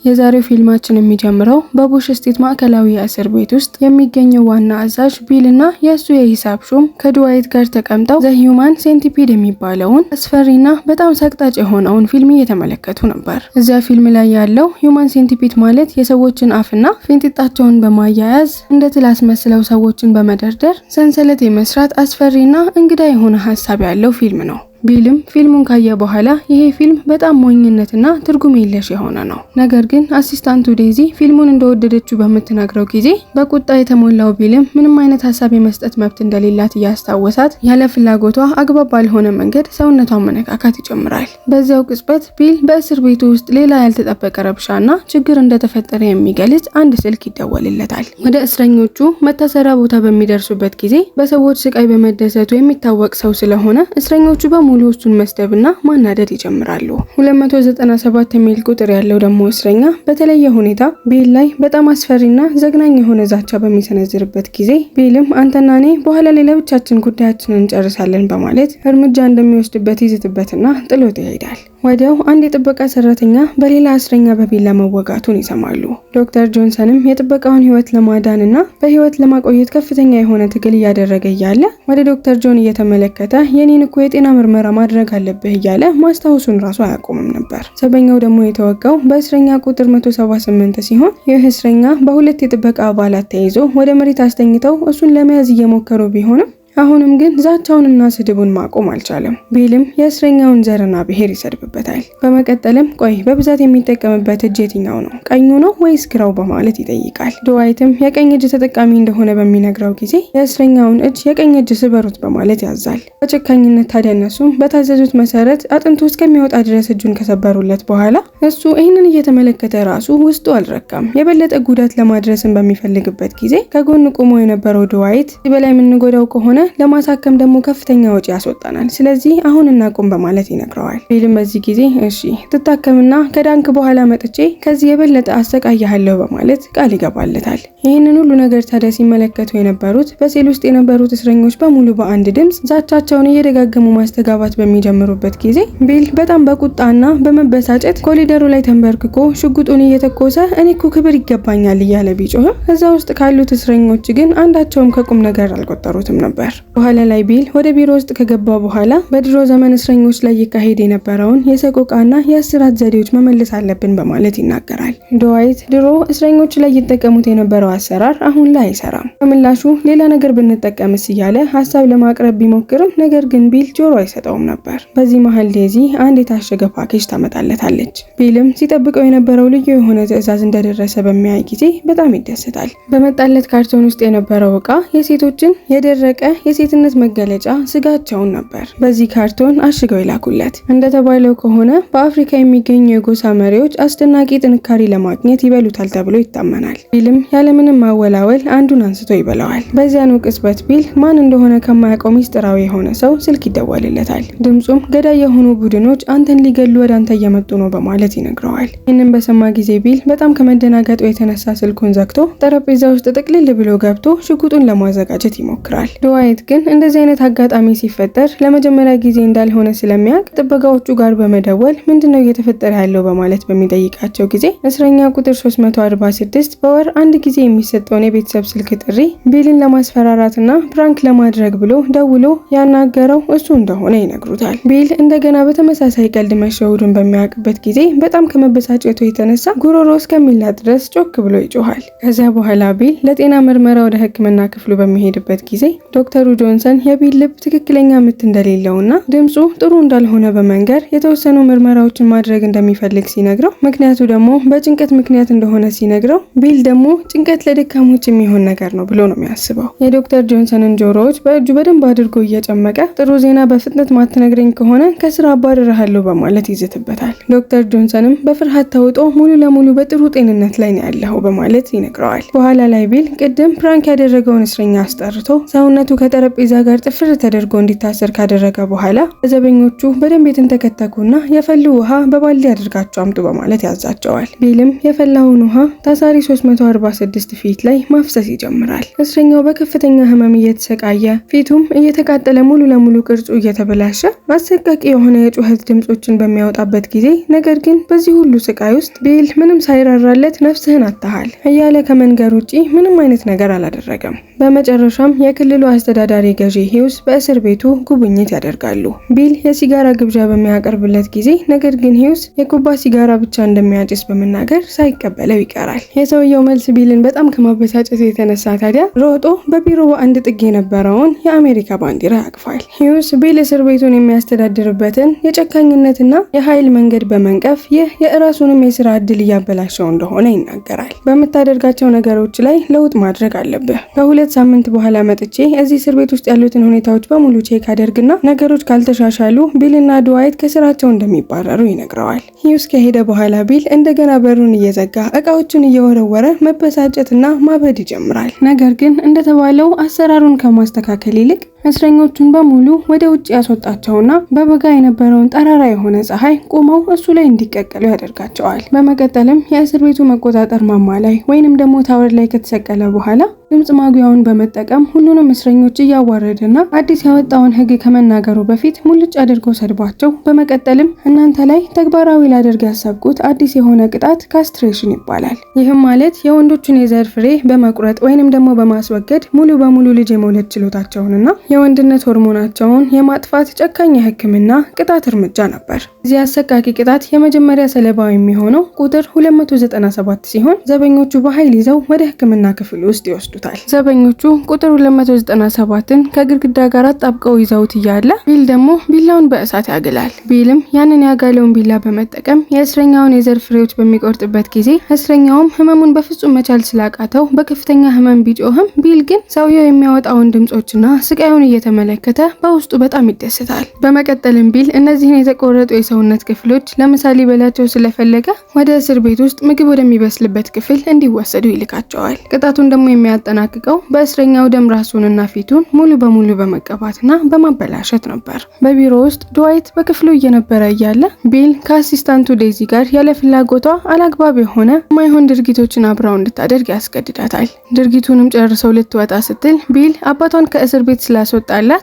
የዛሬው ፊልማችን የሚጀምረው በቡሽ ስቴት ማዕከላዊ እስር ቤት ውስጥ የሚገኘው ዋና አዛዥ ቢል እና የእሱ የሂሳብ ሹም ከድዋይት ጋር ተቀምጠው ዘ ሂውማን ሴንቲፒድ የሚባለውን አስፈሪና በጣም ሰቅጣጭ የሆነውን ፊልም እየተመለከቱ ነበር። እዚያ ፊልም ላይ ያለው ሂውማን ሴንቲፒድ ማለት የሰዎችን አፍና ፊንጢጣቸውን በማያያዝ እንደ ትል አስመስለው ሰዎችን በመደርደር ሰንሰለት የመስራት አስፈሪና እንግዳ የሆነ ሀሳብ ያለው ፊልም ነው። ቢልም ፊልሙን ካየ በኋላ ይሄ ፊልም በጣም ሞኝነትና ትርጉም የለሽ የሆነ ነው። ነገር ግን አሲስታንቱ ዴዚ ፊልሙን እንደወደደችው በምትነግረው ጊዜ በቁጣ የተሞላው ቢልም ምንም አይነት ሀሳብ የመስጠት መብት እንደሌላት እያስታወሳት ያለ ፍላጎቷ አግባብ ባልሆነ መንገድ ሰውነቷን መነካካት ይጀምራል። በዚያው ቅጽበት ቢል በእስር ቤቱ ውስጥ ሌላ ያልተጠበቀ ረብሻና ችግር እንደተፈጠረ የሚገልጽ አንድ ስልክ ይደወልለታል። ወደ እስረኞቹ መታሰሪያ ቦታ በሚደርሱበት ጊዜ በሰዎች ስቃይ በመደሰቱ የሚታወቅ ሰው ስለሆነ እስረኞቹ ሙሉ እሱን መስደብና ማናደድ ይጀምራሉ። 297 የሚል ቁጥር ያለው ደግሞ እስረኛ በተለየ ሁኔታ ቢል ላይ በጣም አስፈሪና ዘግናኝ የሆነ ዛቻ በሚሰነዝርበት ጊዜ ቢልም አንተና እኔ በኋላ ላይ ለብቻችን ጉዳያችንን እንጨርሳለን በማለት እርምጃ እንደሚወስድበት ይዝትበትና ጥሎት ይሄዳል። ወዲያው አንድ የጥበቃ ሰራተኛ በሌላ እስረኛ በቢላ መወጋቱን ይሰማሉ። ዶክተር ጆንሰንም የጥበቃውን ህይወት ለማዳንና በህይወት ለማቆየት ከፍተኛ የሆነ ትግል እያደረገ እያለ ወደ ዶክተር ጆን እየተመለከተ የኔን እኮ የጤና ምርመራ ማድረግ አለብህ እያለ ማስታወሱን ራሱ አያቆምም ነበር። ሰበኛው ደግሞ የተወጋው በእስረኛ ቁጥር 178 ሲሆን ይህ እስረኛ በሁለት የጥበቃ አባላት ተይዞ ወደ መሬት አስተኝተው እሱን ለመያዝ እየሞከሩ ቢሆንም አሁንም ግን ዛቻውንና ስድቡን ማቆም አልቻለም። ቢልም የእስረኛውን ዘርና ብሔር ይሰድብበታል። በመቀጠልም ቆይ በብዛት የሚጠቀምበት እጅ የትኛው ነው? ቀኙ ነው ወይስ ግራው? በማለት ይጠይቃል። ድዋይትም የቀኝ እጅ ተጠቃሚ እንደሆነ በሚነግረው ጊዜ የእስረኛውን እጅ የቀኝ እጅ ስበሩት በማለት ያዛል። በጭካኝነት ታዲያ እነሱም በታዘዙት መሰረት አጥንቱ እስከሚወጣ ድረስ እጁን ከሰበሩለት በኋላ እሱ ይህንን እየተመለከተ ራሱ ውስጡ አልረካም። የበለጠ ጉዳት ለማድረስን በሚፈልግበት ጊዜ ከጎን ቆሞ የነበረው ድዋይት በላይ የምንጎዳው ከሆነ ለማሳከም ደግሞ ከፍተኛ ወጪ ያስወጣናል፣ ስለዚህ አሁን እናቁም በማለት ይነግረዋል። ቢልም በዚህ ጊዜ እሺ ትታከምና ከዳንክ በኋላ መጥቼ ከዚህ የበለጠ አሰቃያለሁ በማለት ቃል ይገባለታል። ይህንን ሁሉ ነገር ታዲያ ሲመለከቱ የነበሩት በሴል ውስጥ የነበሩት እስረኞች በሙሉ በአንድ ድምፅ ዛቻቸውን እየደጋገሙ ማስተጋባት በሚጀምሩበት ጊዜ ቢል በጣም በቁጣና በመበሳጨት ኮሊደሩ ላይ ተንበርክኮ ሽጉጡን እየተኮሰ እኔ እኮ ክብር ይገባኛል እያለ ቢጮህም እዛ ውስጥ ካሉት እስረኞች ግን አንዳቸውም ከቁም ነገር አልቆጠሩትም ነበር። በኋላ ላይ ቢል ወደ ቢሮ ውስጥ ከገባ በኋላ በድሮ ዘመን እስረኞች ላይ ይካሄድ የነበረውን የሰቆቃና የእስራት ዘዴዎች መመለስ አለብን በማለት ይናገራል። ድዋይት ድሮ እስረኞች ላይ ይጠቀሙት የነበረው አሰራር አሁን ላይ አይሰራም፣ በምላሹ ሌላ ነገር ብንጠቀምስ እያለ ሀሳብ ለማቅረብ ቢሞክርም ነገር ግን ቢል ጆሮ አይሰጠውም ነበር። በዚህ መሀል ዴዚ አንድ የታሸገ ፓኬጅ ታመጣለታለች። ቢልም ሲጠብቀው የነበረው ልዩ የሆነ ትዕዛዝ እንደደረሰ በሚያይ ጊዜ በጣም ይደሰታል። በመጣለት ካርቶን ውስጥ የነበረው እቃ የሴቶችን የደረቀ የሴትነት መገለጫ ስጋቸውን ነበር በዚህ ካርቶን አሽገው ይላኩለት። እንደተባለው ከሆነ በአፍሪካ የሚገኙ የጎሳ መሪዎች አስደናቂ ጥንካሬ ለማግኘት ይበሉታል ተብሎ ይታመናል። ቢልም ያለምንም ማወላወል አንዱን አንስቶ ይበላዋል። በዚያኑ ቅጽበት ቢል ማን እንደሆነ ከማያውቀው ሚስጥራዊ የሆነ ሰው ስልክ ይደወልለታል። ድምጹም ገዳይ የሆኑ ቡድኖች አንተን ሊገሉ ወደ አንተ እየመጡ ነው በማለት ይነግረዋል። ይህንን በሰማ ጊዜ ቢል በጣም ከመደናገጡ የተነሳ ስልኩን ዘግቶ ጠረጴዛ ውስጥ ጥቅልል ብሎ ገብቶ ሽጉጡን ለማዘጋጀት ይሞክራል። ድዋይት ግን እንደዚህ አይነት አጋጣሚ ሲፈጠር ለመጀመሪያ ጊዜ እንዳልሆነ ስለሚያውቅ ጥበቃዎቹ ጋር በመደወል ምንድነው እየተፈጠረ ያለው በማለት በሚጠይቃቸው ጊዜ እስረኛ ቁጥር 346 በወር አንድ ጊዜ የሚሰጠውን የቤተሰብ ስልክ ጥሪ ቢልን ለማስፈራራትና ፕራንክ ለማድረግ ብሎ ደውሎ ያናገረው እሱ እንደሆነ ይነግሩታል። ቢል እንደገና በተመሳሳይ ቀልድ መሸውዱን በሚያውቅበት ጊዜ በጣም ከመበሳጨቱ የተነሳ ጉሮሮ እስከሚላጥ ድረስ ጮክ ብሎ ይጮሃል። ከዚያ በኋላ ቢል ለጤና ምርመራ ወደ ሕክምና ክፍሉ በሚሄድበት ጊዜ ዶክተሩ ጆንሰን የቢል ልብ ትክክለኛ ምት እንደሌለውና ድምፁ ጥሩ እንዳልሆነ በመንገር የተወሰኑ ምርመራዎችን ማድረግ እንደሚፈልግ ሲነግረው ምክንያቱ ደግሞ በጭንቀት ምክንያት እንደሆነ ሲነግረው ቢል ደግሞ ጭንቀት ለድካሞች የሚሆን ነገር ነው ብሎ ነው የሚያስበው። የዶክተር ጆንሰንን ጆሮዎች በእጁ በደንብ አድርጎ እየጨመቀ ጥሩ ዜና በፍጥነት ማትነግረኝ ከሆነ ከስራ አባርርሃለሁ በማለት ይዝትበታል። ዶክተር ጆንሰንም በፍርሃት ተውጦ ሙሉ ለሙሉ በጥሩ ጤንነት ላይ ነው ያለው በማለት ይነግረዋል። በኋላ ላይ ቢል ቅድም ፕራንክ ያደረገውን እስረኛ አስጠርቶ ሰውነቱ ጠረጴዛ ጋር ጥፍር ተደርጎ እንዲታሰር ካደረገ በኋላ ዘበኞቹ በደንብ የተንተከተኩና የፈሉ ውሃ በባልዲ አድርጋቸው አምጡ በማለት ያዛቸዋል። ቢልም የፈላውን ውሃ ታሳሪ 346 ፊት ላይ ማፍሰስ ይጀምራል። እስረኛው በከፍተኛ ህመም እየተሰቃየ ፊቱም እየተቃጠለ ሙሉ ለሙሉ ቅርጹ እየተበላሸ አሰቃቂ የሆነ የጩኸት ድምጾችን በሚያወጣበት ጊዜ ነገር ግን በዚህ ሁሉ ስቃይ ውስጥ ቢል ምንም ሳይራራለት ነፍስህን አጥተሃል እያለ ከመንገር ውጪ ምንም አይነት ነገር አላደረገም። በመጨረሻም የክልሉ አስተዳዳሪ ገዢ ሂውስ በእስር ቤቱ ጉብኝት ያደርጋሉ። ቢል የሲጋራ ግብዣ በሚያቀርብለት ጊዜ ነገር ግን ሂውስ የኩባ ሲጋራ ብቻ እንደሚያጭስ በመናገር ሳይቀበለው ይቀራል። የሰውየው መልስ ቢልን በጣም ከማበሳጨት የተነሳ ታዲያ ሮጦ በቢሮ አንድ ጥግ የነበረውን የአሜሪካ ባንዲራ ያቅፋል። ሂውስ ቢል እስር ቤቱን የሚያስተዳድርበትን የጨካኝነትና የኃይል መንገድ በመንቀፍ ይህ የራሱንም የስራ እድል እያበላሸው እንደሆነ ይናገራል። በምታደርጋቸው ነገሮች ላይ ለውጥ ማድረግ አለብህ። ከ2 ሳምንት በኋላ መጥቼ እዚህ እስር ቤት ውስጥ ያሉትን ሁኔታዎች በሙሉ ቼክ አደርግና ነገሮች ካልተሻሻሉ ቢልና ድዋይት ከስራቸው እንደሚባረሩ ይነግረዋል። ሂውስ ከሄደ በኋላ ቢል እንደገና በሩን እየዘጋ እቃዎችን እየወረወረ መበሳጨትና ማበድ ይጀምራል። ነገር ግን እንደተባለው አሰራሩን ከማስተካከል ይልቅ እስረኞቹን በሙሉ ወደ ውጭ ያስወጣቸውና በበጋ የነበረውን ጠራራ የሆነ ፀሐይ ቆመው እሱ ላይ እንዲቀቀሉ ያደርጋቸዋል። በመቀጠልም የእስር ቤቱ መቆጣጠር ማማ ላይ ወይንም ደግሞ ታወር ላይ ከተሰቀለ በኋላ ድምጽ ማጉያውን በመጠቀም ሁሉንም እስረኞች እያዋረደና አዲስ ያወጣውን ሕግ ከመናገሩ በፊት ሙልጭ አድርጎ ሰድቧቸው በመቀጠልም እናንተ ላይ ተግባራዊ ላደርግ ያሰብኩት አዲስ የሆነ ቅጣት ካስትሬሽን ይባላል። ይህም ማለት የወንዶችን የዘር ፍሬ በመቁረጥ ወይንም ደግሞ በማስወገድ ሙሉ በሙሉ ልጅ የመውለድ ችሎታቸውንና የወንድነት ሆርሞናቸውን የማጥፋት ጨካኝ የሕክምና ቅጣት እርምጃ ነበር። እዚህ አሰቃቂ ቅጣት የመጀመሪያ ሰለባ የሚሆነው ቁጥር 297 ሲሆን ዘበኞቹ በኃይል ይዘው ወደ ሕክምና ክፍል ውስጥ ይወስዱታል። ዘበኞቹ ቁጥር 297ን ከግድግዳ ጋር አጣብቀው ይዘውት እያለ ቢል ደግሞ ቢላውን በእሳት ያግላል። ቢልም ያንን ያጋለውን ቢላ በመጠቀም የእስረኛውን የዘር ፍሬዎች በሚቆርጥበት ጊዜ እስረኛውም ህመሙን በፍጹም መቻል ስላቃተው በከፍተኛ ህመም ቢጮህም ቢል ግን ሰውየው የሚያወጣውን ድምጾችና ስቃዩን እየተመለከተ በውስጡ በጣም ይደሰታል። በመቀጠልም ቢል እነዚህን የተቆረጡ የሰውነት ክፍሎች ለምሳሌ በላቸው ስለፈለገ ወደ እስር ቤት ውስጥ ምግብ ወደሚበስልበት ክፍል እንዲወሰዱ ይልካቸዋል። ቅጣቱን ደግሞ የሚያጠናቅቀው በእስረኛው ደም ራሱንና ፊቱን ሙሉ በሙሉ በመቀባትና በማበላሸት ነበር። በቢሮ ውስጥ ድዋይት በክፍሉ እየነበረ እያለ ቢል ከአሲስታንቱ ዴዚ ጋር ያለ ፍላጎቷ አላግባብ የሆነ የማይሆን ድርጊቶችን አብራው እንድታደርግ ያስገድዳታል። ድርጊቱንም ጨርሰው ልትወጣ ስትል ቢል አባቷን ከእስር ቤት ስላስወጣላት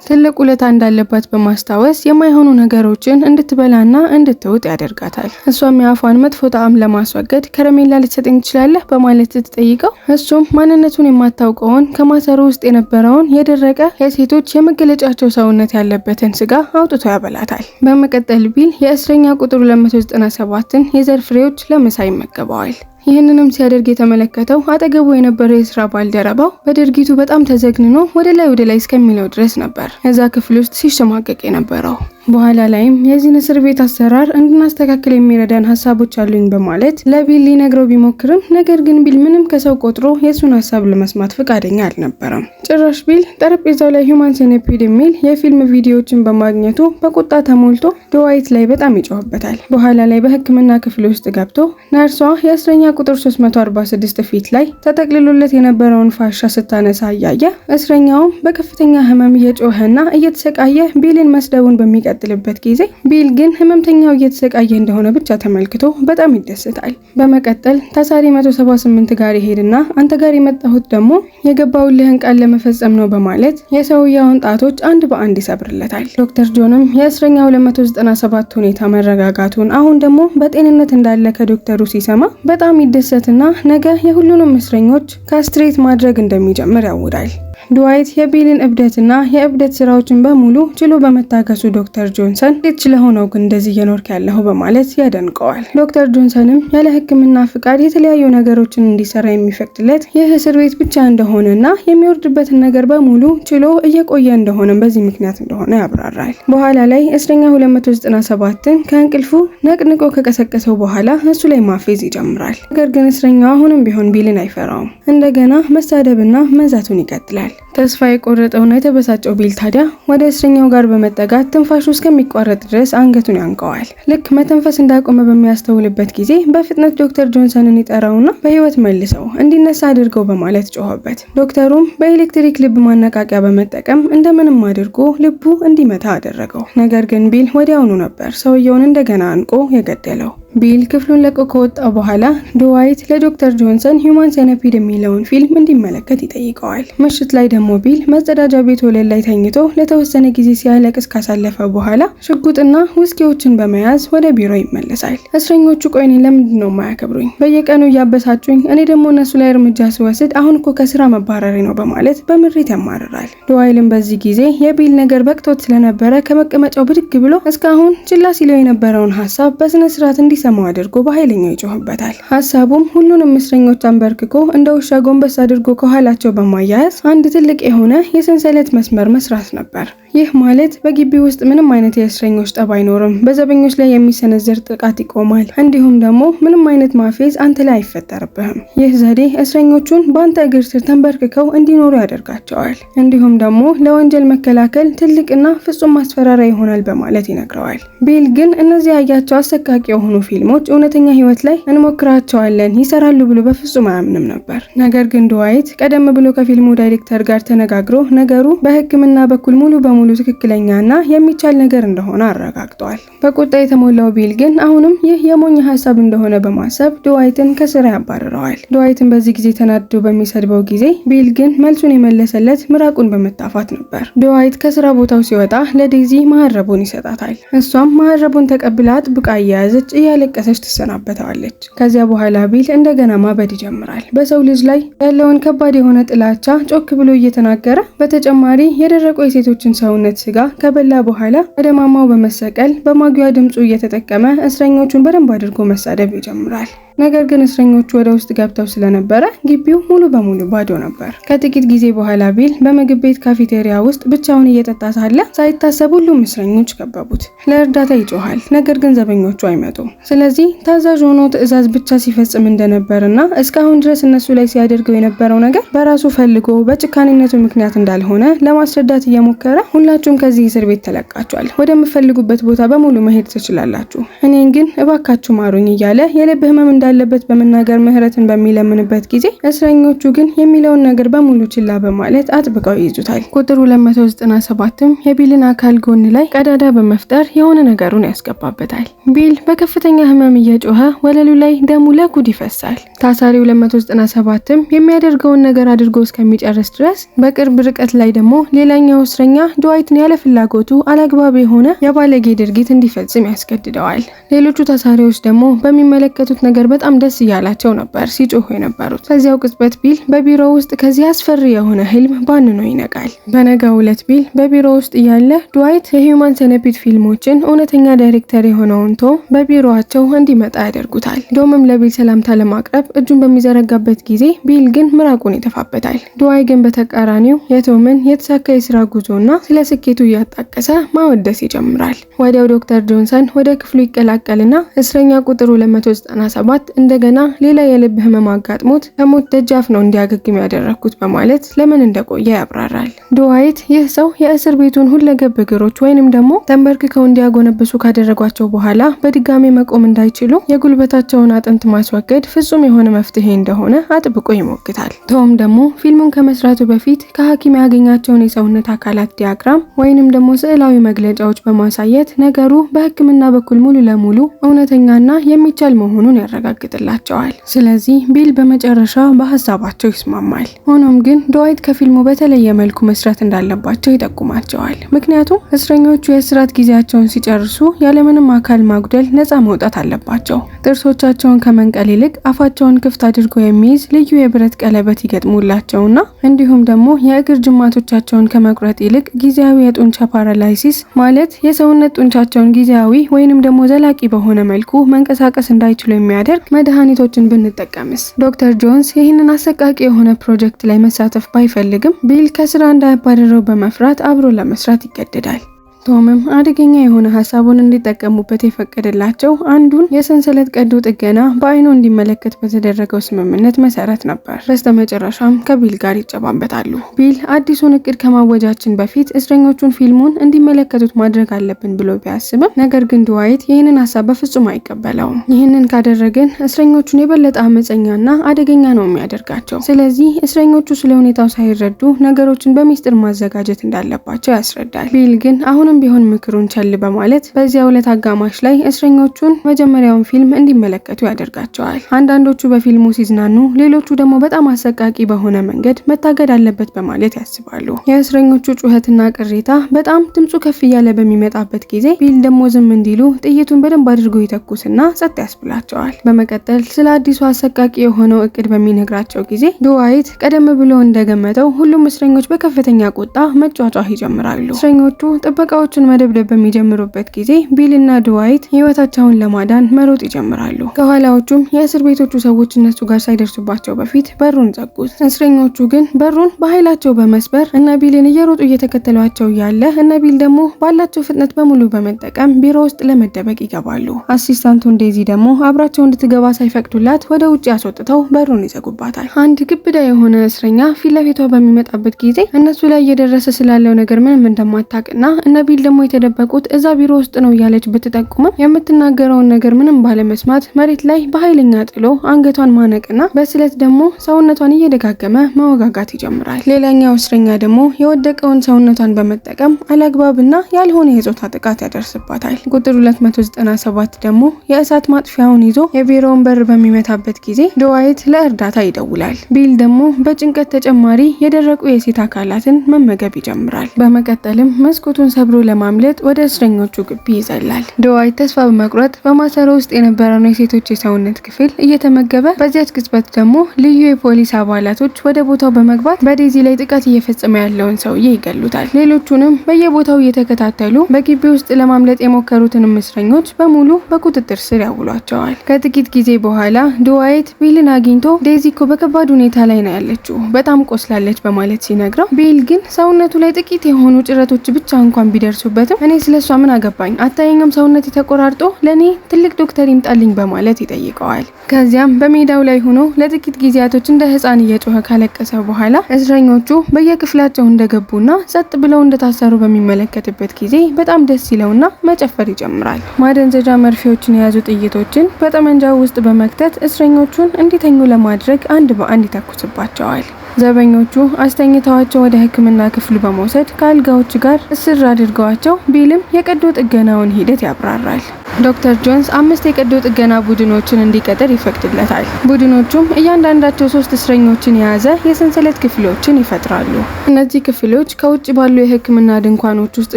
ትልቅ ውለታ እንዳለባት በማስታወስ የማይሆኑ ነገሮችን እንድትበላና እንድትውጥ ያደርጋታል። እሷም የአፏን መጥፎ ጣዕም ለማስወገድ ከረሜላ ልትሰጠኝ ትችላለህ በማለት ስትጠይቀው እሱም ማንነቱን የማታውቀውን ከማሰሩ ውስጥ የነበረውን የደረቀ የሴቶች የመገለጫቸው ሰውነት ያለበትን ስጋ አውጥቶ ያበላታል። በመቀጠል ቢል የእስረኛ ቁጥር 297ን የዘር ፍሬዎች ለምሳ ይመገበዋል። ይህንንም ሲያደርግ የተመለከተው አጠገቡ የነበረው የስራ ባልደረባው በድርጊቱ በጣም ተዘግንኖ ወደ ላይ እስከሚለው ድረስ ነበር እዛ ክፍል ውስጥ ሲሸማቀቅ የነበረው። በኋላ ላይም የዚህን እስር ቤት አሰራር እንድናስተካክል የሚረዳን ሀሳቦች አሉኝ በማለት ለቢል ሊነግረው ቢሞክርም ነገር ግን ቢል ምንም ከሰው ቆጥሮ የሱን ሀሳብ ለመስማት ፈቃደኛ አልነበረም። ጭራሽ ቢል ጠረጴዛው ላይ ሂውማን ሴንቲፒድ የሚል የፊልም ቪዲዮዎችን በማግኘቱ በቁጣ ተሞልቶ ድዋይት ላይ በጣም ይጮህበታል። በኋላ ላይ በሕክምና ክፍል ውስጥ ገብቶ ነርሷ የእስረኛ ቁጥር 346 ፊት ላይ ተጠቅልሎለት የነበረውን ፋሻ ስታነሳ እያየ እስረኛውም በከፍተኛ ህመም እየጮኸና እየተሰቃየ ቢልን መስደቡን በሚቀጥልበት ጊዜ ቢል ግን ህመምተኛው እየተሰቃየ እንደሆነ ብቻ ተመልክቶ በጣም ይደሰታል። በመቀጠል ታሳሪ 178 ጋር ይሄድና አንተ ጋር የመጣሁት ደግሞ የገባውልህን ቃል ለመፈጸም ነው በማለት የሰውየውን ጣቶች አንድ በአንድ ይሰብርለታል። ዶክተር ጆንም የእስረኛው 297 ሁኔታ መረጋጋቱን አሁን ደግሞ በጤንነት እንዳለ ከዶክተሩ ሲሰማ በጣም ይደሰትና ነገ የሁሉንም እስረኞች ካስትሬት ማድረግ እንደሚጀምር ያውዳል። ድዋይት የቢልን እብደትና የእብደት ስራዎችን በሙሉ ችሎ በመታገሱ ዶክተር ጆንሰን እንዴት ስለሆነው ግን እንደዚህ እየኖርክ ያለው በማለት ያደንቀዋል። ዶክተር ጆንሰንም ያለ ሕክምና ፍቃድ የተለያዩ ነገሮችን እንዲሰራ የሚፈቅድለት ይህ እስር ቤት ብቻ እንደሆነና የሚወርድበትን ነገር በሙሉ ችሎ እየቆየ እንደሆነ በዚህ ምክንያት እንደሆነ ያብራራል። በኋላ ላይ እስረኛ 297ን ከእንቅልፉ ነቅንቆ ከቀሰቀሰው በኋላ እሱ ላይ ማፌዝ ይጀምራል። ነገር ግን እስረኛው አሁንም ቢሆን ቢልን አይፈራውም። እንደገና መሳደብና መዛቱን ይቀጥላል። ተስፋ የቆረጠውና የተበሳጨው ቢል ታዲያ ወደ እስረኛው ጋር በመጠጋት ትንፋሹ እስከሚቋረጥ ድረስ አንገቱን ያንቀዋል። ልክ መተንፈስ እንዳቆመ በሚያስተውልበት ጊዜ በፍጥነት ዶክተር ጆንሰንን ይጠራውና በህይወት መልሰው እንዲነሳ አድርገው በማለት ጮኸበት። ዶክተሩም በኤሌክትሪክ ልብ ማነቃቂያ በመጠቀም እንደምንም አድርጎ ልቡ እንዲመታ አደረገው። ነገር ግን ቢል ወዲያውኑ ነበር ሰውየውን እንደገና አንቆ የገደለው። ቢል ክፍሉን ለቆ ከወጣ በኋላ ድዋይት ለዶክተር ጆንሰን ሂውማን ሴንቲፒድ የሚለውን ፊልም እንዲመለከት ይጠይቀዋል። ምሽት ላይ ደግሞ ቢል መጸዳጃ ቤት ወለል ላይ ተኝቶ ለተወሰነ ጊዜ ሲያለቅስ ካሳለፈ በኋላ ሽጉጥና ውስኪዎችን በመያዝ ወደ ቢሮ ይመለሳል። እስረኞቹ ቆይ እኔን ለምንድን ነው የማያከብሩኝ? በየቀኑ እያበሳጩኝ፣ እኔ ደግሞ እነሱ ላይ እርምጃ ስወስድ አሁን እኮ ከስራ መባረሬ ነው በማለት በምሬት ያማርራል። ድዋይልም በዚህ ጊዜ የቢል ነገር በቅቶት ስለነበረ ከመቀመጫው ብድግ ብሎ እስካሁን ችላ ሲለው የነበረውን ሀሳብ በስነ ስርዓት እንዲሰማው አድርጎ በኃይለኛው ይጮህበታል። ሀሳቡም ሁሉንም እስረኞች አንበርክኮ እንደ ውሻ ጎንበስ አድርጎ ከኋላቸው በማያያዝ አንድ ትልቅ የሆነ የሰንሰለት መስመር መስራት ነበር። ይህ ማለት በግቢ ውስጥ ምንም አይነት የእስረኞች ጠብ አይኖርም፣ በዘበኞች ላይ የሚሰነዘር ጥቃት ይቆማል፣ እንዲሁም ደግሞ ምንም አይነት ማፌዝ አንተ ላይ አይፈጠርብህም። ይህ ዘዴ እስረኞቹን በአንተ እግር ስር ተንበርክከው እንዲኖሩ ያደርጋቸዋል፣ እንዲሁም ደግሞ ለወንጀል መከላከል ትልቅና ፍጹም ማስፈራሪያ ይሆናል በማለት ይነግረዋል። ቢል ግን እነዚህ ያያቸው አሰቃቂ የሆኑ ፊልሞች እውነተኛ ህይወት ላይ እንሞክራቸዋለን ይሰራሉ ብሎ በፍጹም አያምንም ነበር። ነገር ግን ድዋይት ቀደም ብሎ ከፊልሙ ዳይሬክተር ጋር ተነጋግሮ ነገሩ በሕክምና በኩል ሙሉ በሙሉ ትክክለኛና የሚቻል ነገር እንደሆነ አረጋግጧል። በቁጣ የተሞላው ቢል ግን አሁንም ይህ የሞኝ ሀሳብ እንደሆነ በማሰብ ድዋይትን ከስራ ያባርረዋል። ድዋይትን በዚህ ጊዜ ተናድዶ በሚሰድበው ጊዜ ቢል ግን መልሱን የመለሰለት ምራቁን በመታፋት ነበር። ድዋይት ከስራ ቦታው ሲወጣ ለዴዚ መሀረቡን ይሰጣታል። እሷም መሀረቡን ተቀብላ አጥብቃ እየያዘች እያለቀሰች ትሰናበተዋለች። ከዚያ በኋላ ቢል እንደገና ማበድ ይጀምራል። በሰው ልጅ ላይ ያለውን ከባድ የሆነ ጥላቻ ጮክ ብሎ እየተናገረ በተጨማሪ የደረቁ የሴቶችን ሰውነት ስጋ ከበላ በኋላ ወደ ማማው በመሰቀል በማጉያ ድምፁ እየተጠቀመ እስረኞቹን በደንብ አድርጎ መሳደብ ይጀምራል። ነገር ግን እስረኞቹ ወደ ውስጥ ገብተው ስለነበረ ግቢው ሙሉ በሙሉ ባዶ ነበር። ከጥቂት ጊዜ በኋላ ቢል በምግብ ቤት ካፌቴሪያ ውስጥ ብቻውን እየጠጣ ሳለ ሳይታሰብ ሁሉም እስረኞች ከበቡት። ለእርዳታ ይጮሃል፣ ነገር ግን ዘበኞቹ አይመጡም። ስለዚህ ታዛዥ ሆኖ ትዕዛዝ ብቻ ሲፈጽም እንደነበርና እስካሁን ድረስ እነሱ ላይ ሲያደርገው የነበረው ነገር በራሱ ፈልጎ በጭካኔነቱ ምክንያት እንዳልሆነ ለማስረዳት እየሞከረ ሁላችሁም ከዚህ እስር ቤት ተለቃችኋል፣ ወደምፈልጉበት ቦታ በሙሉ መሄድ ትችላላችሁ፣ እኔን ግን እባካችሁ ማሩኝ እያለ የልብ ህመም እንዳለበት በመናገር ምህረትን በሚለምንበት ጊዜ እስረኞቹ ግን የሚለውን ነገር በሙሉ ችላ በማለት አጥብቀው ይይዙታል። ቁጥር 297ም የቢልን አካል ጎን ላይ ቀዳዳ በመፍጠር የሆነ ነገሩን ያስገባበታል። ቢል በከፍተኛ ህመም እየጮኸ ወለሉ ላይ ደሙ ለጉድ ይፈሳል። ታሳሪው 297ም የሚያደርገውን ነገር አድርጎ እስከሚጨርስ ድረስ በቅርብ ርቀት ላይ ደግሞ ሌላኛው እስረኛ ድዋይትን ያለ ፍላጎቱ አላግባብ የሆነ የባለጌ ድርጊት እንዲፈጽም ያስገድደዋል። ሌሎቹ ታሳሪዎች ደግሞ በሚመለከቱት ነገር በጣም ደስ እያላቸው ነበር ሲጮሁ የነበሩት። ከዚያው ቅጽበት ቢል በቢሮ ውስጥ ከዚህ አስፈሪ የሆነ ህልም ባንኖ ይነቃል። በነጋው ዕለት ቢል በቢሮ ውስጥ እያለ ድዋይት የሂውማን ሴንቲፒድ ፊልሞችን እውነተኛ ዳይሬክተር የሆነውን ቶም በቢሮአቸው እንዲመጣ ያደርጉታል። ዶምም ለቢል ሰላምታ ለማቅረብ እጁን በሚዘረጋበት ጊዜ ቢል ግን ምራቁን ይተፋበታል። ድዋይ ግን በተቃራኒው የቶምን የተሳካ የስራ ጉዞና ስለ ስኬቱ እያጣቀሰ ማወደስ ይጀምራል። ወዲያው ዶክተር ጆንሰን ወደ ክፍሉ ይቀላቀልና እስረኛ ቁጥር 297 እንደገና ሌላ የልብ ህመም አጋጥሞት ከሞት ደጃፍ ነው እንዲያገግም ያደረኩት በማለት ለምን እንደቆየ ያብራራል። ድዋይት ይህ ሰው የእስር ቤቱን ሁለገብ እግሮች ወይንም ደግሞ ተንበርክከው እንዲያጎነብሱ ካደረጓቸው በኋላ በድጋሚ መቆም እንዳይችሉ የጉልበታቸውን አጥንት ማስወገድ ፍጹም የሆነ መፍትሄ እንደሆነ አጥብቆ ይሞግታል። ቶም ደግሞ ፊልሙን ከመስራቱ በፊት ከሐኪም ያገኛቸውን የሰውነት አካላት ዲያግራም ወይንም ደግሞ ስዕላዊ መግለጫዎች በማሳየት ነገሩ በሕክምና በኩል ሙሉ ለሙሉ እውነተኛና የሚቻል መሆኑን ያረጋግጥላቸዋል። ስለዚህ ቢል በመጨረሻ በሀሳባቸው ይስማማል። ሆኖም ግን ድዋይት ከፊልሙ በተለየ መልኩ መስራት እንዳለባቸው ይጠቁማቸዋል። ምክንያቱም እስረኞቹ የእስራት ጊዜያቸውን ሲጨርሱ ያለምንም አካል ማጉደል ነፃ መውጣት አለባቸው። ጥርሶቻቸውን ከመንቀል ይልቅ አፋቸውን ክፍት አድርጎ የሚይዝ ልዩ የብረት ቀለበት ይገጥሙላቸውና እንዲሁም ደግሞ የእግር ጅማቶቻቸውን ከመቁረጥ ይልቅ ጊዜያዊ የጡንቻ ፓራላይሲስ ማለት የሰውነት ጡንቻቸውን ጊዜያዊ ወይንም ደግሞ ዘላቂ በሆነ መልኩ መንቀሳቀስ እንዳይችሉ የሚያደርግ መድኃኒቶችን ብንጠቀምስ? ዶክተር ጆንስ ይህንን አሰቃቂ የሆነ ፕሮጀክት ላይ መሳተፍ ባይፈልግም ቢል ከስራ እንዳያባረረው በመፍራት አብሮ ለመስራት ይገደዳል። ቶምም አደገኛ የሆነ ሀሳቡን እንዲጠቀሙበት የፈቀደላቸው አንዱን የሰንሰለት ቀዶ ጥገና በአይኑ እንዲመለከት በተደረገው ስምምነት መሰረት ነበር። በስተመጨረሻም ከቢል ጋር ይጨባበጣሉ። ቢል አዲሱን እቅድ ከማወጃችን በፊት እስረኞቹን ፊልሙን እንዲመለከቱት ማድረግ አለብን ብሎ ቢያስብም ነገር ግን ድዋይት ይህንን ሀሳብ በፍጹም አይቀበለውም። ይህንን ካደረግን እስረኞቹን የበለጠ አመፀኛና አደገኛ ነው የሚያደርጋቸው። ስለዚህ እስረኞቹ ስለ ሁኔታው ሳይረዱ ነገሮችን በሚስጥር ማዘጋጀት እንዳለባቸው ያስረዳል። ቢል ግን አሁንም ቢሆን ምክሩን ቸል በማለት በዚያ ዕለት አጋማሽ ላይ እስረኞቹን መጀመሪያውን ፊልም እንዲመለከቱ ያደርጋቸዋል። አንዳንዶቹ በፊልሙ ሲዝናኑ፣ ሌሎቹ ደግሞ በጣም አሰቃቂ በሆነ መንገድ መታገድ አለበት በማለት ያስባሉ። የእስረኞቹ ጩኸትና ቅሬታ በጣም ድምፁ ከፍ እያለ በሚመጣበት ጊዜ ቢል ደግሞ ዝም እንዲሉ ጥይቱን በደንብ አድርጎ ይተኩስና ጸጥ ያስብላቸዋል። በመቀጠል ስለ አዲሱ አሰቃቂ የሆነው እቅድ በሚነግራቸው ጊዜ ድዋይት ቀደም ብሎ እንደገመተው ሁሉም እስረኞች በከፍተኛ ቁጣ መጫጫህ ይጀምራሉ። እስረኞቹ ጥበቃዎቹን መደብደብ በሚጀምሩበት ጊዜ ቢልና ድዋይት ህይወታቸውን ለማዳን መሮጥ ይጀምራሉ። ከኋላዎቹም የእስር ቤቶቹ ሰዎች እነሱ ጋር ሳይደርሱባቸው በፊት በሩን ዘጉት። እስረኞቹ ግን በሩን በኃይላቸው በመስበር እነ ቢልን እየሮጡ እየተከተሏቸው ያለ እነ ቢል ደግሞ ባላቸው ፍጥነት በሙሉ በመጠቀም ቢሮ ውስጥ ለመደበቅ ይገባሉ። አሲስታንቱን ዴዚ ደግሞ አብራቸው እንድትገባ ሳይፈቅዱላት ወደ ውጭ አስወጥተው በሩን ይዘጉባታል። አንድ ግብዳ የሆነ እስረኛ ፊት ለፊቷ በሚመጣበት ጊዜ እነሱ ላይ እየደረሰ ስላለው ነገር ምንም እንደማታውቅና እነ ቢል ደግሞ የተደበቁት እዛ ቢሮ ውስጥ ነው እያለች ብትጠቁምም የምትናገረውን ነገር ምንም ባለመስማት መሬት ላይ በኃይለኛ ጥሎ አንገቷን ማነቅና በስለት ደግሞ ሰውነቷን እየደጋገመ ማወጋጋት ይጀምራል። ሌላኛው እስረኛ ደግሞ የወደቀውን ሰውነቷን በመጠቀም አላግባብና ያልሆነ የጾታ ጥቃት ያደርስባታል። ቁጥር 297 ደግሞ የእሳት ማጥፊያውን ይዞ የቢሮውን በር በሚመታበት ጊዜ ድዋይት ለእርዳታ ይደውላል። ቢል ደግሞ በጭንቀት ተጨማሪ የደረቁ የሴት አካላትን መመገብ ይጀምራል። በመቀጠልም መስኮቱን ሰብሮ ለማምለጥ ወደ እስረኞቹ ግቢ ይዘላል። ድዋይት ተስፋ በመቁረጥ በማሰሮ ውስጥ የነበረውን የሴቶች የሰውነት ክፍል እየተመገበ በዚያች ቅጽበት ደግሞ ልዩ የፖሊስ አባላቶች ወደ ቦታው በመግባት በዴዚ ላይ ጥቃት እየፈጸመ ያለውን ሰውዬ ይገሉታል። ሌሎቹንም በየቦታው እየተከታተሉ በግቢ ውስጥ ለማምለጥ የሞከሩትንም እስረኞች በሙሉ በቁጥጥር ስር ያውሏቸዋል። ከጥቂት ጊዜ በኋላ ድዋይት ቢልን አግኝቶ ዴዚ እኮ በከባድ ሁኔታ ላይ ነው ያለችው፣ በጣም ቆስላለች በማለት ሲነግረው ቢል ግን ሰውነቱ ላይ ጥቂት የሆኑ ጭረቶች ብቻ እንኳን ቢደርሱበትም እኔ ስለሷ ምን አገባኝ፣ አታየኝም ሰውነት ተቆራርጦ ለኔ ትልቅ ዶክተር ይምጣልኝ በማለት ይጠይቀዋል። ከዚያም በሜዳው ላይ ሆኖ ለጥቂት ጊዜያቶች እንደ ህፃን እየጮኸ ካለቀሰ በኋላ እስረኞቹ በየክፍላቸው እንደገቡና ጸጥ ብለው እንደታሰሩ በሚመለከትበት ጊዜ በጣም ደስ ይለውና መጨፈር ይጀምራል። ማደንዘዣ መርፌዎችን የያዙ ጥይቶችን በጠመንጃው ውስጥ በመክተት እስረኞቹን እንዲተኙ ለማድረግ አንድ በአንድ ይተኩስባቸዋል። ዘበኞቹ አስተኝተዋቸው ወደ ሕክምና ክፍሉ በመውሰድ ከአልጋዎች ጋር እስር አድርገዋቸው ቢልም የቀዶ ጥገናውን ሂደት ያብራራል። ዶክተር ጆንስ 5 የቀዶ ጥገና ቡድኖችን እንዲቀጥር ይፈቅድለታል። ቡድኖቹም እያንዳንዳቸው 3 እስረኞችን የያዘ የሰንሰለት ክፍሎችን ይፈጥራሉ። እነዚህ ክፍሎች ከውጭ ባሉ የሕክምና ድንኳኖች ውስጥ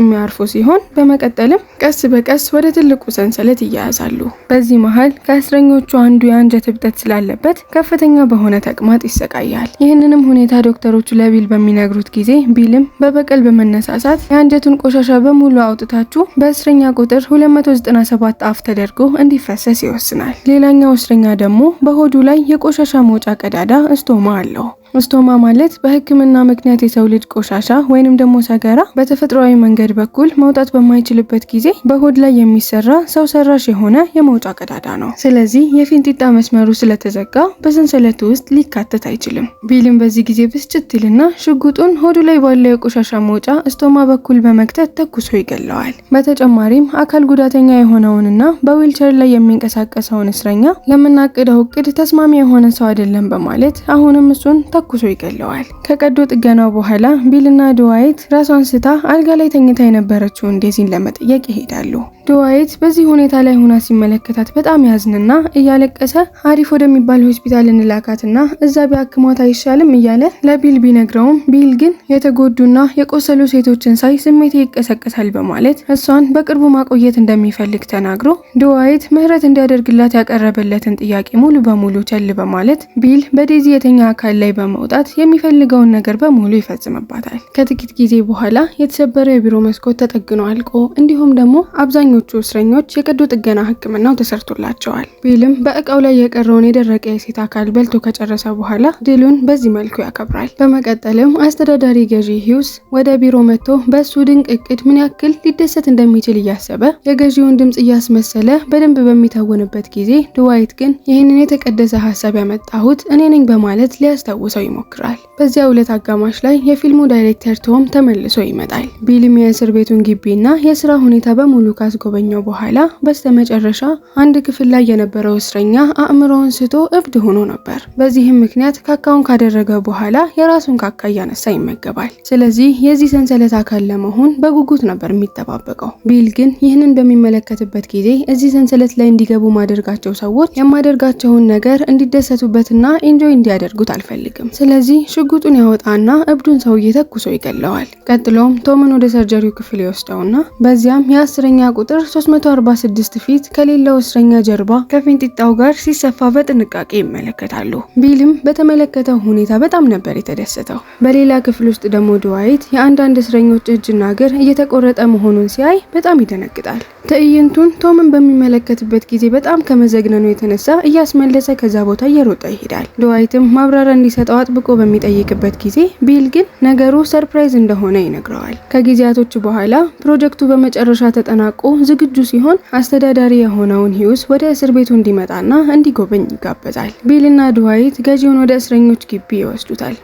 የሚያርፉ ሲሆን በመቀጠልም ቀስ በቀስ ወደ ትልቁ ሰንሰለት ይያያዛሉ። በዚህ መሃል ከእስረኞቹ አንዱ የአንጀት እብጠት ስላለበት ከፍተኛ በሆነ ተቅማጥ ይሰቃያል። ይህንንም ሁኔታ ዶክተሮቹ ለቢል በሚነግሩት ጊዜ ቢልም በበቀል በመነሳሳት የአንጀቱን ቆሻሻ በሙሉ አውጥታችሁ በእስረኛ ቁጥር 297 አፍ ተደርጎ እንዲፈሰስ ይወስናል። ሌላኛው እስረኛ ደግሞ በሆዱ ላይ የቆሻሻ መውጫ ቀዳዳ ስቶማ አለው። ስቶማ ማለት በህክምና ምክንያት የሰው ልጅ ቆሻሻ ወይንም ደግሞ ሰገራ በተፈጥሯዊ መንገድ በኩል መውጣት በማይችልበት ጊዜ በሆድ ላይ የሚሰራ ሰው ሰራሽ የሆነ የመውጫ ቀዳዳ ነው። ስለዚህ የፊንጢጣ መስመሩ ስለተዘጋ በሰንሰለቱ ውስጥ ሊካተት አይችልም። ቢልም በዚህ ጊዜ ብስጭት ይልና ሽጉጡን ሆዱ ላይ ባለው የቆሻሻ መውጫ ስቶማ በኩል በመክተት ተኩሶ ይገለዋል። በተጨማሪም አካል ጉዳተኛ የሆነውንና በዊልቸር ላይ የሚንቀሳቀሰውን እስረኛ ለምናቅደው እቅድ ተስማሚ የሆነ ሰው አይደለም በማለት አሁንም እሱን ተኩሶ ይገለዋል። ከቀዶ ጥገናው በኋላ ቢልና ድዋይት ራሷን ስታ አልጋ ላይ ተኝታ የነበረችውን ዴዚን ለመጠየቅ ይሄዳሉ። ድዋይት በዚህ ሁኔታ ላይ ሆና ሲመለከታት በጣም ያዝንና እያለቀሰ አሪፍ ወደሚባል ሆስፒታል እንላካትና እዛ ቢያክሟት አይሻልም እያለ ለቢል ቢነግረውም ቢል ግን የተጎዱና የቆሰሉ ሴቶችን ሳይ ስሜቴ ይቀሰቀሳል በማለት እሷን በቅርቡ ማቆየት እንደሚፈልግ ተናግሮ ድዋይት ምህረት እንዲያደርግላት ያቀረበለትን ጥያቄ ሙሉ በሙሉ ቸል በማለት ቢል በዴዚ የተኛ አካል ላይ በመውጣት የሚፈልገውን ነገር በሙሉ ይፈጽምባታል። ከጥቂት ጊዜ በኋላ የተሰበረው የቢሮ መስኮት ተጠግኖ አልቆ እንዲሁም ደግሞ አብዛኛው አብዛኞቹ እስረኞች የቀዶ ጥገና ሕክምናው ተሰርቶላቸዋል። ቢልም በእቃው ላይ የቀረውን የደረቀ የሴት አካል በልቶ ከጨረሰ በኋላ ድሉን በዚህ መልኩ ያከብራል። በመቀጠልም አስተዳዳሪ ገዢ ሂውስ ወደ ቢሮ መጥቶ በሱ ድንቅ እቅድ ምን ያክል ሊደሰት እንደሚችል እያሰበ የገዢውን ድምጽ እያስመሰለ በደንብ በሚታወንበት ጊዜ ድዋይት ግን ይህንን የተቀደሰ ሀሳብ ያመጣሁት እኔ ነኝ በማለት ሊያስታውሰው ይሞክራል። በዚያው ዕለት አጋማሽ ላይ የፊልሙ ዳይሬክተር ቶም ተመልሶ ይመጣል። ቢልም የእስር ቤቱን ግቢና የስራ ሁኔታ በሙሉ ካስጎበኘው በኋላ በስተመጨረሻ አንድ ክፍል ላይ የነበረው እስረኛ አእምሮውን ስቶ እብድ ሆኖ ነበር። በዚህም ምክንያት ካካውን ካደረገ በኋላ የራሱን ካካ እያነሳ ይመገባል። ስለዚህ የዚህ ሰንሰለት አካል ለመሆን በጉጉት ነበር የሚጠባበቀው። ቢል ግን ይህንን በሚመለከትበት ጊዜ እዚህ ሰንሰለት ላይ እንዲገቡ ማደርጋቸው ሰዎች የማደርጋቸውን ነገር እንዲደሰቱበትና ኢንጆይ እንዲያደርጉት አልፈልግም። ስለዚህ ሽጉጡን ያወጣና እብዱን ሰውዬ ተኩሶ ይገለዋል። ቀጥሎም ቶምን ወደ ሰርጀሪው ክፍል ይወስደውና በዚያም የ10ኛ ቁጥር 346 ፊት ከሌላው እስረኛ ጀርባ ከፊንጢጣው ጋር ሲሰፋ በጥንቃቄ ይመለከታሉ። ቢልም በተመለከተው ሁኔታ በጣም ነበር የተደሰተው። በሌላ ክፍል ውስጥ ደግሞ ድዋይት የአንዳንድ እስረኞች እጅና እግር እየተቆረጠ መሆኑን ሲያይ በጣም ይደነግጣል። ትዕይንቱን ቶምን በሚመለከትበት ጊዜ በጣም ከመዘግነኑ የተነሳ እያስመለሰ ከዛ ቦታ እየሮጠ ይሄዳል። ድዋይትም ማብራሪያ እንዲሰጠው አጥብቆ በሚጠይቅበት ጊዜ ቢል ግን ነገሩ ሰርፕራይዝ እንደሆነ ይነግረዋል። ከጊዜያቶች በኋላ ፕሮጀክቱ በመጨረሻ ተጠናቆ ዝግጁ ሲሆን አስተዳዳሪ የሆነውን ሂውስ ወደ እስር ቤቱ እንዲመጣና እንዲጎበኝ ይጋበዛል። ቢልና ድዋይት ገዢውን ወደ እስረኞች ግቢ ይወስዱታል።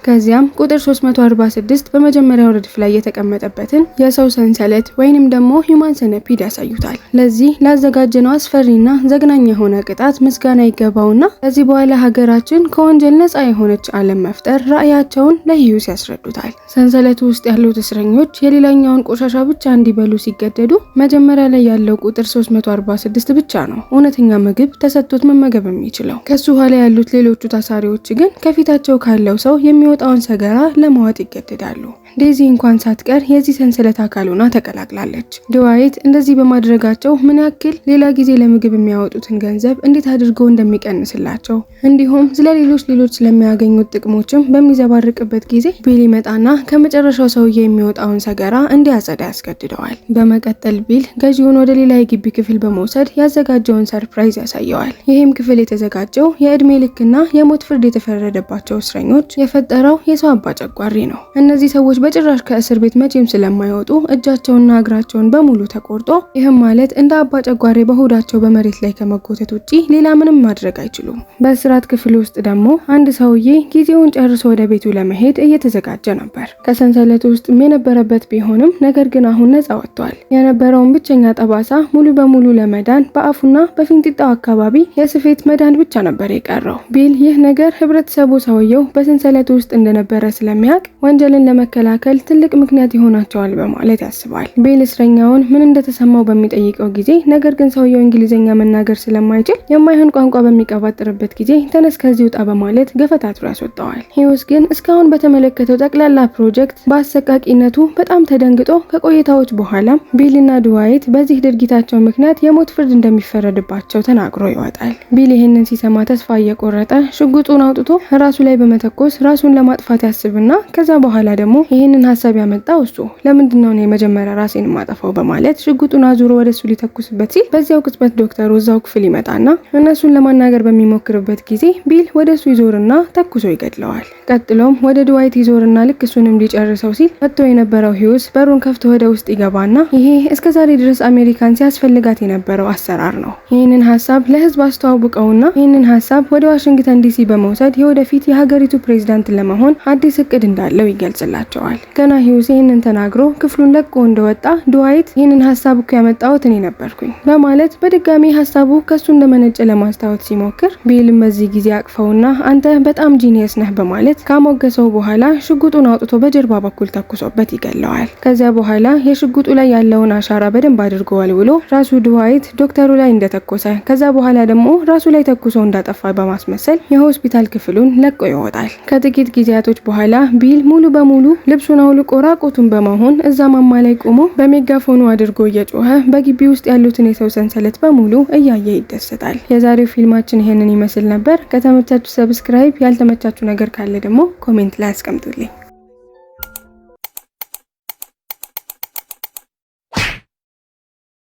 ከዚያም ቁጥር 346 በመጀመሪያው ረድፍ ላይ የተቀመጠበትን የሰው ሰንሰለት ወይንም ደግሞ ሂውማን ሰነፒድ ያሳዩታል። ለዚህ ላዘጋጀነው አስፈሪና ዘግናኝ የሆነ ቅጣት ምስጋና ይገባውና ከዚህ በኋላ ሀገራችን ከወንጀል ነፃ የሆነች ዓለም መፍጠር ራዕያቸውን ለሂውስ ያስረዱታል። ሰንሰለቱ ውስጥ ያሉት እስረኞች የሌላኛውን ቆሻሻ ብቻ እንዲበሉ ሲገደዱ መጀመሪያ ላይ ያለው ቁጥር 346 ብቻ ነው እውነተኛ ምግብ ተሰጥቶት መመገብ የሚችለው። ከሱ ኋላ ያሉት ሌሎቹ ታሳሪዎች ግን ከፊታቸው ካለው ሰው የሚወጣውን ሰገራ ለማዋጥ ይገደዳሉ። ዴዚ እንኳን ሳትቀር የዚህ ሰንሰለት አካል ሆና ተቀላቅላለች። ድዋይት እንደዚህ በማድረጋቸው ምን ያክል ሌላ ጊዜ ለምግብ የሚያወጡትን ገንዘብ እንዴት አድርገው እንደሚቀንስላቸው እንዲሁም ስለ ሌሎች ስለሚያገኙት ጥቅሞችም በሚዘባርቅበት ጊዜ ቢል ይመጣና ከመጨረሻው ሰውዬ የሚወጣውን ሰገራ እንዲያጸዳ ያስገድደዋል። በመቀጠል ቢል ገዢውን ወደ ሌላ የግቢ ክፍል በመውሰድ ያዘጋጀውን ሰርፕራይዝ ያሳየዋል። ይህም ክፍል የተዘጋጀው የእድሜ ልክና የሞት ፍርድ የተፈረደባቸው እስረኞች የፈጠረው የሰው አባጨጓሪ ነው። እነዚህ ሰዎች በጭራሽ ከእስር ቤት መቼም ስለማይወጡ እጃቸውና እግራቸውን በሙሉ ተቆርጦ ይህም ማለት እንደ አባጨጓሪ በሆዳቸው በመሬት ላይ ከመጎተት ውጪ ሌላ ምንም ማድረግ አይችሉም። በእስራት ክፍል ውስጥ ደግሞ አንድ ሰውዬ ጊዜውን ጨርሶ ወደ ቤቱ ለመሄድ እየተዘጋጀ ነበር። ከሰንሰለቱ ውስጥ የነበረበት ቢሆንም ነገር ግን አሁን ነፃ ወጥቷል። የነበረውን ብቸኛ ጠባሳ ሙሉ በሙሉ ለመዳን በአፉና በፊንጢጣው አካባቢ የስፌት መዳን ብቻ ነበር የቀረው። ቢል ይህ ነገር ህብረተሰቡ ሰውየው በሰንሰለቱ ውስጥ እንደነበረ ስለሚያውቅ ወንጀልን ለመከላከል ትልቅ ምክንያት ይሆናቸዋል በማለት ያስባል። ቢል እስረኛውን ምን እንደተሰማው በሚጠይቀው ጊዜ ነገር ግን ሰውየው እንግሊዘኛ መናገር ስለማይችል የማይሆን ቋንቋ በሚቀባጥርበት ጊዜ ተነስ ከዚህ ውጣ በማለት ገፈታትሮ ያስወጣዋል። ሂውስ ግን እስካሁን በተመለከተው ጠቅላላ ፕሮጀክት በአሰቃቂነቱ በጣም ተደንግጦ ከቆይታዎች በኋላ ቢልና ድዋይት በዚህ ድርጊታቸው ምክንያት የሞት ፍርድ እንደሚፈረድባቸው ተናግሮ ይወጣል። ቢል ይህንን ሲሰማ ተስፋ እየቆረጠ ሽጉጡን አውጥቶ ራሱ ላይ በመተኮስ ራሱን ለማጥፋት ያስብና ከዛ በኋላ ደግሞ ይህንን ሀሳብ ያመጣው እሱ ለምንድነው የመጀመሪያ ራሴን ማጠፋው በማለት ሽጉጡን አዙሮ ወደሱ ሊተኩስበት ሲል በዚያው ቅጽበት ዶክተሩ እዛው ክፍል ይመጣና እነሱን ለማናገር በሚሞክርበት ጊዜ ቢል ወደሱ ይዞርና ተኩሶ ይገድለዋል። ቀጥሎም ወደ ድዋይት ይዞርና ልክ እሱንም ሊጨርሰው ሲል ወጥቶ የነበረው ሂውስ በሩን ከፍቶ ወደ ውስጥ ይገባና ይሄ እስከዛሬ ድረስ አሜሪካን ሲያስፈልጋት የነበረው አሰራር ነው። ይህንን ሀሳብ ለህዝብ አስተዋውቀውና ይህንን ሀሳብ ወደ ዋሽንግተን ዲሲ በመውሰድ የወደፊት የሀገሪቱ ፕሬዝዳንት ለመሆን አዲስ እቅድ እንዳለው ይገልጽላቸዋል። ገና ሂውስ ይህንን ተናግሮ ክፍሉን ለቆ እንደወጣ ድዋይት ይህንን ሀሳብ እኮ ያመጣሁት እኔ ነበርኩኝ በማለት በድጋሚ ሀሳቡ ከሱ እንደመነጨ ለማስታወስ ሲሞክር ቢልም በዚህ ጊዜ አቅፈውና አንተ በጣም ጂኒየስ ነህ በማለት ካሞገሰው በኋላ ሽጉጡን አውጥቶ በጀርባ በኩል ተኩሶበት ይገለዋል። ከዚያ በኋላ የሽጉጡ ላይ ያለውን አሻራ በደንብ አድርጎ ወልውሎ ራሱ ድዋይት ዶክተሩ ላይ እንደተኮሰ ከዛ በኋላ ደግሞ ራሱ ላይ ተኩሶ እንዳጠፋ በማስመሰል የሆስፒታል ክፍሉን ለቆ ይወጣል። ከጥቂት ጊዜያቶች በኋላ ቢል ሙሉ በሙሉ ልብሱን አውልቆ ራቁቱን በመሆን እዛ ማማ ላይ ቆሞ በሜጋፎኑ አድርጎ እየጮኸ በግቢ ውስጥ ያሉትን የሰው ሰንሰለት በሙሉ እያየ ይደሰታል። የዛሬው ፊልማችን ይሄንን ይመስል ነበር። ከተመቻችሁ ሰብስክራይብ፣ ያልተመቻችሁ ነገር ካለ ደግሞ ኮሜንት ላይ አስቀምጡልኝ።